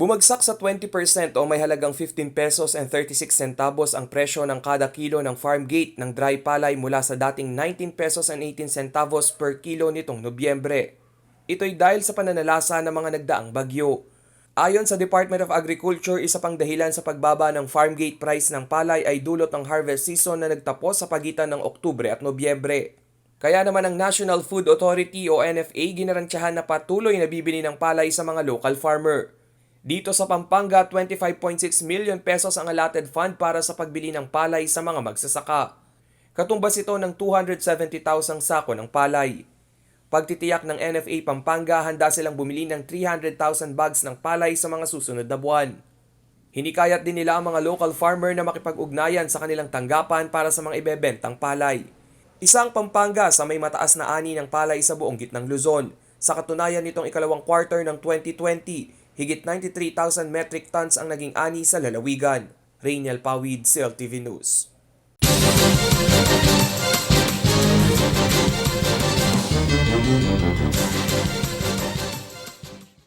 Bumagsak sa 20% o may halagang 15 pesos and 36 centavos ang presyo ng kada kilo ng farm gate ng dry palay mula sa dating 19 pesos and 18 centavos per kilo nitong Nobyembre. Ito'y dahil sa pananalasa ng mga nagdaang bagyo. Ayon sa Department of Agriculture, isa pang dahilan sa pagbaba ng farm gate price ng palay ay dulot ng harvest season na nagtapos sa pagitan ng Oktubre at Nobyembre. Kaya naman ang National Food Authority o NFA ginarantyahan na patuloy na bibili ng palay sa mga local farmer. Dito sa Pampanga, 25.6 million pesos ang allotted fund para sa pagbili ng palay sa mga magsasaka. Katumbas ito ng 270,000 sako ng palay. Pagtitiyak ng NFA Pampanga, handa silang bumili ng 300,000 bags ng palay sa mga susunod na buwan. Hinikayat din nila ang mga local farmer na makipag-ugnayan sa kanilang tanggapan para sa mga ibebentang palay. Isang Pampanga sa may mataas na ani ng palay sa buong gitnang Luzon. Sa katunayan nitong ikalawang quarter ng 2020, higit 93,000 metric tons ang naging ani sa lalawigan. Rainiel Pawid, CLTV News.